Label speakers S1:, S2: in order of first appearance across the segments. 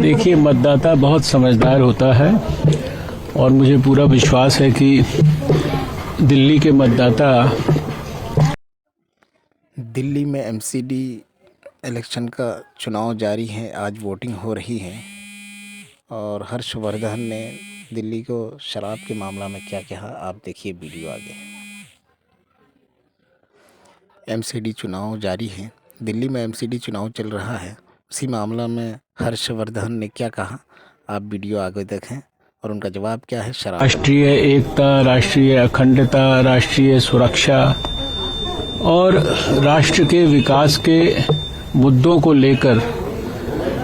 S1: देखिए, मतदाता बहुत समझदार होता है और मुझे पूरा विश्वास है कि दिल्ली के मतदाता।
S2: दिल्ली में एमसीडी इलेक्शन का चुनाव जारी है। आज वोटिंग हो रही है और हर्षवर्धन ने दिल्ली को शराब के मामला में क्या कहा, आप देखिए वीडियो आगे। एमसीडी चुनाव जारी है, दिल्ली में एमसीडी चुनाव चल रहा है, उसी मामला में हर्षवर्धन ने क्या कहा, आप वीडियो आगे देखें और उनका जवाब क्या है। शराब,
S1: राष्ट्रीय एकता, राष्ट्रीय अखंडता, राष्ट्रीय सुरक्षा और राष्ट्र के विकास के मुद्दों को लेकर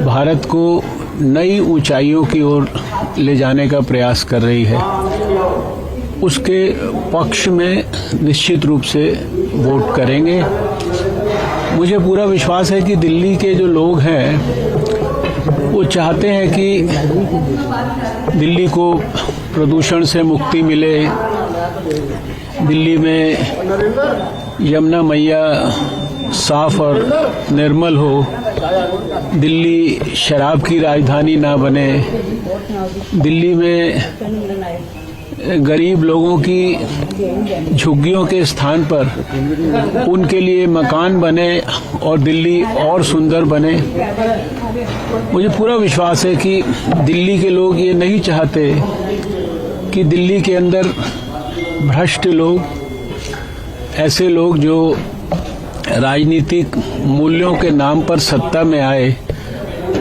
S1: भारत को नई ऊंचाइयों की ओर ले जाने का प्रयास कर रही है। उसके पक्ष में निश्चित रूप से वोट करेंगे। मुझे पूरा विश्वास है कि दिल्ली के जो लोग हैं वो चाहते हैं कि दिल्ली को प्रदूषण से मुक्ति मिले, दिल्ली में यमुना मैया साफ और निर्मल हो, दिल्ली शराब की राजधानी ना बने, दिल्ली में गरीब लोगों की झुग्गियों के स्थान पर उनके लिए मकान बने और दिल्ली और सुंदर बने। मुझे पूरा विश्वास है कि दिल्ली के लोग ये नहीं चाहते कि दिल्ली के अंदर भ्रष्ट लोग, ऐसे लोग जो राजनीतिक मूल्यों के नाम पर सत्ता में आए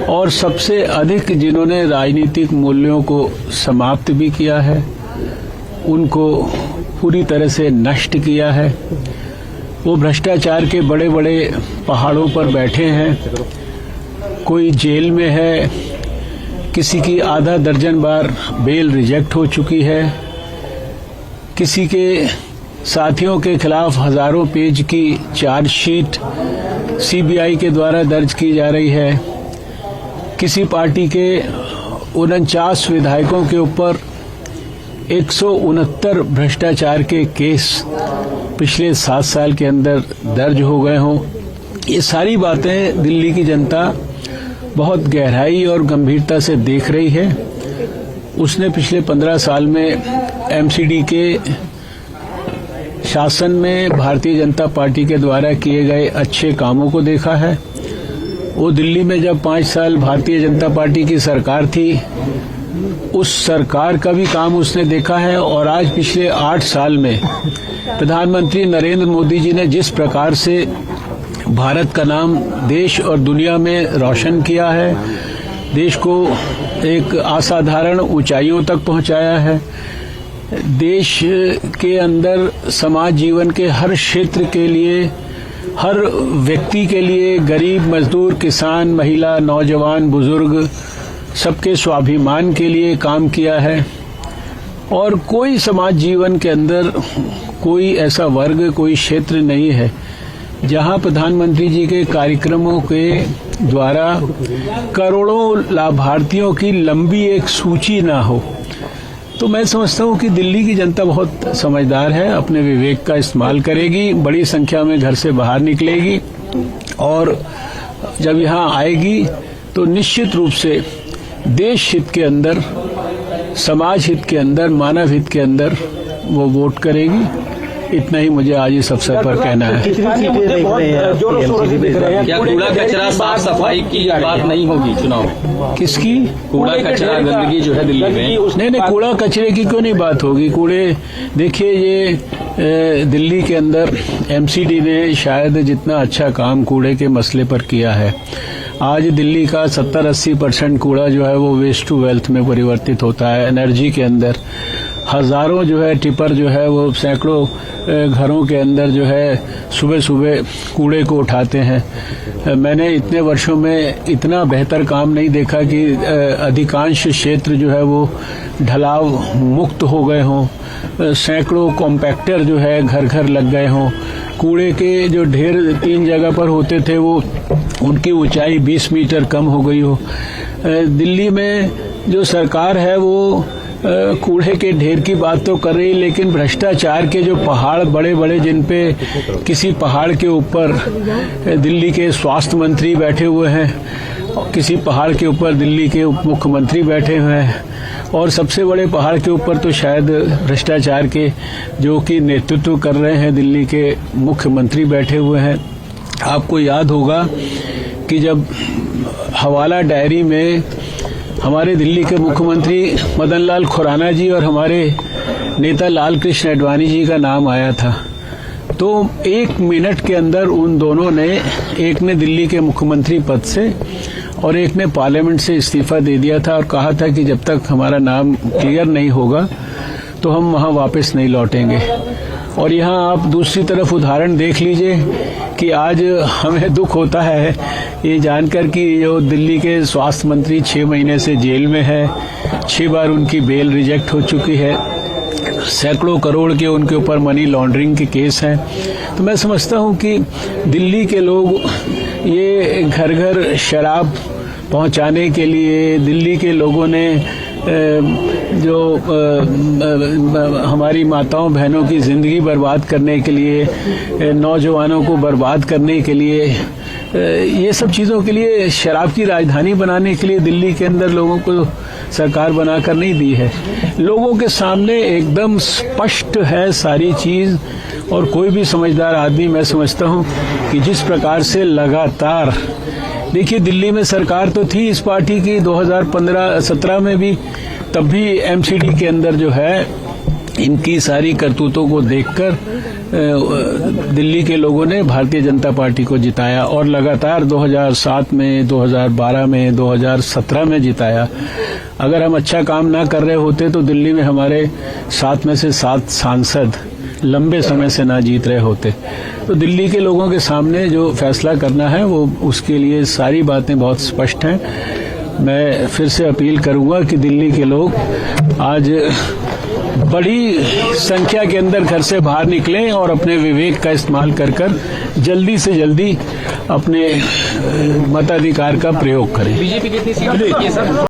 S1: और सबसे अधिक जिन्होंने राजनीतिक मूल्यों को समाप्त भी किया है, उनको पूरी तरह से नष्ट किया है। वो भ्रष्टाचार के बड़े बड़े पहाड़ों पर बैठे हैं, कोई जेल में है, किसी की आधा दर्जन बार बेल रिजेक्ट हो चुकी है, किसी के साथियों के खिलाफ हजारों पेज की चार्जशीट सीबीआई के द्वारा दर्ज की जा रही है, किसी पार्टी के 49 विधायकों के ऊपर 169 भ्रष्टाचार के केस पिछले 7 साल के अंदर दर्ज हो गए हों। ये सारी बातें दिल्ली की जनता बहुत गहराई और गंभीरता से देख रही है। उसने पिछले 15 साल में एमसीडी के शासन में भारतीय जनता पार्टी के द्वारा किए गए अच्छे कामों को देखा है। वो दिल्ली में जब 5 साल भारतीय जनता पार्टी की सरकार थी, उस सरकार का भी काम उसने देखा है और आज पिछले 8 साल में प्रधानमंत्री नरेंद्र मोदी जी ने जिस प्रकार से भारत का नाम देश और दुनिया में रोशन किया है, देश को एक असाधारण ऊंचाइयों तक पहुंचाया है, देश के अंदर समाज जीवन के हर क्षेत्र के लिए, हर व्यक्ति के लिए, गरीब, मजदूर, किसान, महिला, नौजवान, बुजुर्ग, सबके स्वाभिमान के लिए काम किया है। और कोई समाज जीवन के अंदर कोई ऐसा वर्ग, कोई क्षेत्र नहीं है जहां प्रधानमंत्री जी के कार्यक्रमों के द्वारा करोड़ों लाभार्थियों की लंबी एक सूची ना हो। तो मैं समझता हूं कि दिल्ली की जनता बहुत समझदार है, अपने विवेक का इस्तेमाल करेगी, बड़ी संख्या में घर से बाहर निकलेगी और जब यहां आएगी तो निश्चित रूप से देश हित के अंदर, समाज हित के अंदर, मानव हित के अंदर वो वोट करेगी। इतना ही मुझे आज इस अवसर पर कहना है।
S3: क्या कूड़ा कचरा साफ सफाई की बात नहीं होगी चुनाव में?
S1: किसकी?
S3: कूड़ा कचरा गंदगी जो है दिल्ली में।
S1: नहीं, कूड़ा कचरे की क्यों नहीं बात होगी। कूड़े, देखिए, ये दिल्ली के अंदर एमसीडी ने शायद जितना अच्छा काम कूड़े के मसले पर किया है, आज दिल्ली का 70-80% कूड़ा जो है वो वेस्ट टू वेल्थ में परिवर्तित होता है। एनर्जी के अंदर हजारों जो है टिपर जो है वो सैकड़ों घरों के अंदर जो है सुबह सुबह कूड़े को उठाते हैं। मैंने इतने वर्षों में इतना बेहतर काम नहीं देखा कि अधिकांश क्षेत्र जो है वो ढलाव मुक्त हो गए हों, सैकड़ों कॉम्पैक्टर जो है घर घर लग गए हों, कूड़े के जो ढेर 3 जगह पर होते थे वो उनकी ऊंचाई 20 मीटर कम हो गई हो। दिल्ली में जो सरकार है वो कूड़े के ढेर की बात तो कर रही, लेकिन भ्रष्टाचार के जो पहाड़ बड़े बड़े, जिन पे किसी पहाड़ के ऊपर दिल्ली के स्वास्थ्य मंत्री बैठे हुए हैं, किसी पहाड़ के ऊपर दिल्ली के उप मुख्यमंत्री बैठे हुए हैं, और सबसे बड़े पहाड़ के ऊपर तो शायद भ्रष्टाचार के जो कि नेतृत्व कर रहे हैं दिल्ली के मुख्यमंत्री बैठे हुए हैं। आपको याद होगा कि जब हवाला डायरी में हमारे दिल्ली के मुख्यमंत्री मदन लाल खुराना जी और हमारे नेता लाल कृष्ण आडवाणी जी का नाम आया था, तो 1 मिनट के अंदर उन दोनों ने, एक ने दिल्ली के मुख्यमंत्री पद से और एक ने पार्लियामेंट से इस्तीफा दे दिया था और कहा था कि जब तक हमारा नाम क्लियर नहीं होगा तो हम वहां वापस नहीं लौटेंगे। और यहां आप दूसरी तरफ उदाहरण देख लीजिए कि आज हमें दुख होता है ये जानकर कि जो दिल्ली के स्वास्थ्य मंत्री 6 महीने से जेल में है, 6 बार उनकी बेल रिजेक्ट हो चुकी है, सैकड़ों करोड़ के उनके ऊपर मनी लॉन्ड्रिंग के केस हैं। तो मैं समझता हूं कि दिल्ली के लोग ये घर घर शराब पहुंचाने के लिए, दिल्ली के लोगों ने जो हमारी माताओं बहनों की जिंदगी बर्बाद करने के लिए, नौजवानों को बर्बाद करने के लिए, ये सब चीजों के लिए, शराब की राजधानी बनाने के लिए दिल्ली के अंदर लोगों को सरकार बनाकर नहीं दी है। लोगों के सामने एकदम स्पष्ट है सारी चीज, और कोई भी समझदार आदमी, मैं समझता हूं कि जिस प्रकार से लगातार, देखिए दिल्ली में सरकार तो थी इस पार्टी की 2015-17 में भी, तब भी एमसीडी के अंदर जो है इनकी सारी करतूतों को देखकर दिल्ली के लोगों ने भारतीय जनता पार्टी को जिताया, और लगातार 2007 में, 2012 में, 2017 में जिताया। अगर हम अच्छा काम ना कर रहे होते तो दिल्ली में हमारे 7 में से 7 सांसद लंबे समय से ना जीत रहे होते। तो दिल्ली के लोगों के सामने जो फैसला करना है वो, उसके लिए सारी बातें बहुत स्पष्ट हैं। मैं फिर से अपील करूंगा कि दिल्ली के लोग आज बड़ी संख्या के अंदर घर से बाहर निकलें और अपने विवेक का इस्तेमाल कर जल्दी से जल्दी अपने मताधिकार का प्रयोग करें।
S3: बीजेपी कितनी सीट जीती है सर?